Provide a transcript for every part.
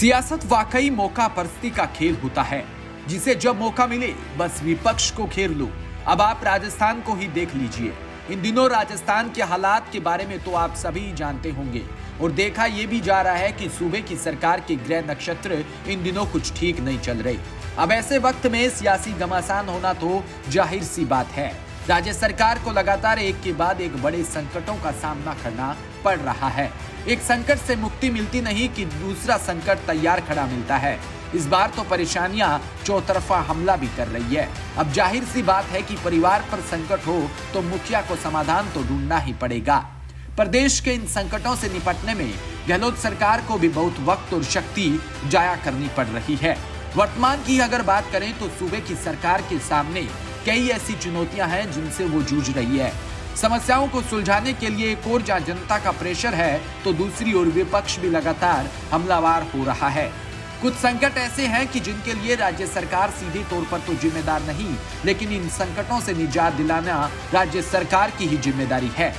सियासत वाकई मौका परस्ती का खेल होता है, जिसे जब मौका मिले बस विपक्ष को घेर लो। अब आप राजस्थान को ही देख लीजिए। इन दिनों राजस्थान के हालात के बारे में तो आप सभी जानते होंगे और देखा यह भी जा रहा है कि सूबे की सरकार के ग्रह नक्षत्र इन दिनों कुछ ठीक नहीं चल रहे। अब ऐसे वक्त में सियासी घमासान होना तो जाहिर सी बात है। राज्य सरकार को लगातार एक के बाद एक बड़े संकटों का सामना करना पड़ रहा है। एक संकट से मुक्ति मिलती नहीं कि दूसरा संकट तैयार खड़ा मिलता है। इस बार तो परेशानियां चौतरफा हमला भी कर रही है। अब जाहिर सी बात है कि परिवार पर संकट हो तो मुखिया को समाधान तो ढूंढना ही पड़ेगा। प्रदेश के इन संकटों से निपटने में गहलोत सरकार को भी बहुत वक्त और शक्ति जाया करनी पड़ रही है। वर्तमान की अगर बात करें तो सूबे की सरकार के सामने कई ऐसी चुनौतियां हैं जिनसे वो जूझ रही है। समस्याओं को सुलझाने के लिए एक ओर जहां जनता का प्रेशर है तो दूसरी ओर विपक्ष भी लगातार हमलावर हो रहा है। कुछ संकट ऐसे हैं कि जिनके लिए राज्य सरकार सीधे तौर पर तो जिम्मेदार नहीं, लेकिन इन संकटों से निजात दिलाना राज्य सरकार की ही जिम्मेदारी है।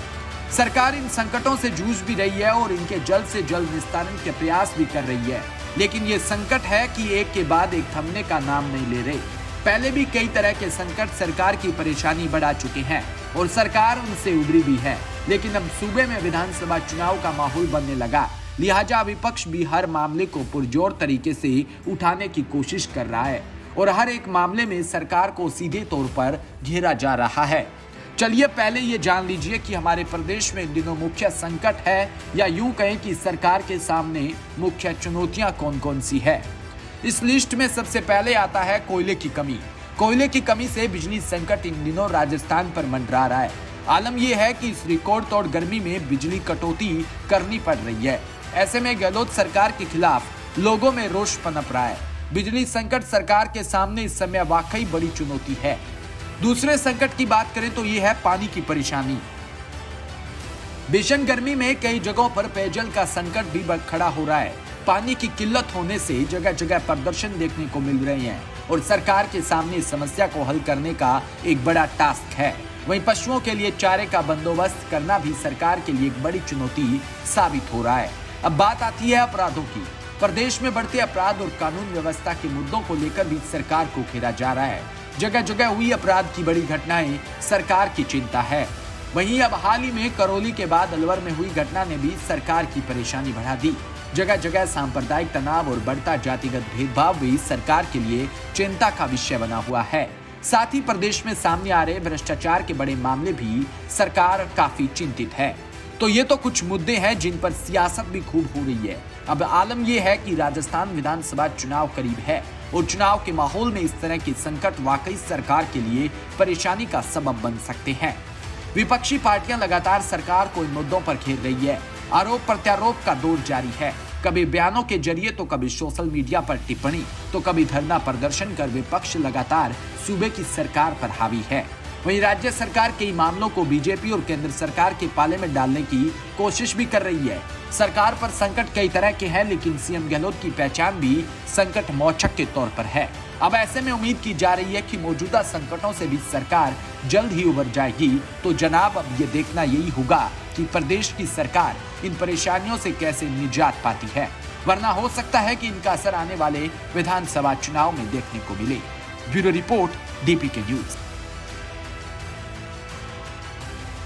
सरकार इन संकटों से जूझ भी रही है और इनके जल्द से जल्द निस्तारण के प्रयास भी कर रही है, लेकिन ये संकट है कि एक के बाद एक थमने का नाम नहीं ले रहे। पहले भी कई तरह के संकट सरकार की परेशानी बढ़ा चुके हैं और सरकार उनसे उबरी भी है, लेकिन अब सूबे में विधानसभा चुनाव का माहौल बनने लगा, लिहाजा विपक्ष भी हर मामले को पुरजोर तरीके से उठाने की कोशिश कर रहा है और हर एक मामले में सरकार को सीधे तौर पर घेरा जा रहा है। चलिए पहले ये जान लीजिए कि हमारे प्रदेश में इन दिनों मुख्य संकट है या यूं कहें कि सरकार के सामने मुख्य चुनौतियां कौन कौन सी है। इस लिस्ट में सबसे पहले आता है कोयले की कमी। कोयले की कमी से बिजली संकट इन दिनों राजस्थान पर मंडरा रहा है। आलम यह है कि इस रिकॉर्ड तोड़ गर्मी में बिजली कटौती करनी पड़ रही है। ऐसे में गहलोत सरकार के खिलाफ लोगों में रोष पनप रहा है। बिजली संकट सरकार के सामने इस समय वाकई बड़ी चुनौती है। दूसरे संकट की बात करें तो यह है पानी की परेशानी। भीषण गर्मी में कई जगहों पर पेयजल का संकट भी खड़ा हो रहा है। पानी की किल्लत होने से जगह जगह प्रदर्शन देखने को मिल रहे हैं और सरकार के सामने इस समस्या को हल करने का एक बड़ा टास्क है। वहीं पशुओं के लिए चारे का बंदोबस्त करना भी सरकार के लिए एक बड़ी चुनौती साबित हो रहा है। अब बात आती है अपराधों की। प्रदेश में बढ़ते अपराध और कानून व्यवस्था के मुद्दों को लेकर भी सरकार को घेरा जा रहा है। जगह जगह हुई अपराध की बड़ी घटनाएं सरकार की चिंता है। वहीं अब हाल ही में करौली के बाद अलवर में हुई घटना ने भी सरकार की परेशानी बढ़ा दी। जगह जगह सांप्रदायिक तनाव और बढ़ता जातिगत भेदभाव भी सरकार के लिए चिंता का विषय बना हुआ है। साथ ही प्रदेश में सामने आ रहे भ्रष्टाचार के बड़े मामले भी सरकार काफी चिंतित है। तो ये तो कुछ मुद्दे हैं जिन पर सियासत भी खूब हो रही है। अब आलम यह है कि राजस्थान विधानसभा चुनाव करीब है और चुनाव के माहौल में इस तरह के संकट वाकई सरकार के लिए परेशानी का सबब बन सकते हैं। विपक्षी पार्टियां लगातार सरकार को इन मुद्दों पर घेर रही है। आरोप प्रत्यारोप का दौर जारी है। कभी बयानों के जरिए तो कभी सोशल मीडिया पर टिप्पणी तो कभी धरना प्रदर्शन कर विपक्ष लगातार सूबे की सरकार पर हावी है। वहीं राज्य सरकार कई मामलों को बीजेपी और केंद्र सरकार के पाले में डालने की कोशिश भी कर रही है। सरकार पर संकट कई तरह के हैं, लेकिन सीएम गहलोत की पहचान भी संकट मौचक के तौर पर है। अब ऐसे में उम्मीद की जा रही है कि मौजूदा संकटों से भी सरकार जल्द ही उबर जाएगी। तो जनाब अब ये देखना यही होगा कि प्रदेश की सरकार इन परेशानियों से कैसे निजात पाती है, वरना हो सकता है कि इनका असर आने वाले विधानसभा चुनाव में देखने को मिले। Bureau report, DPK news.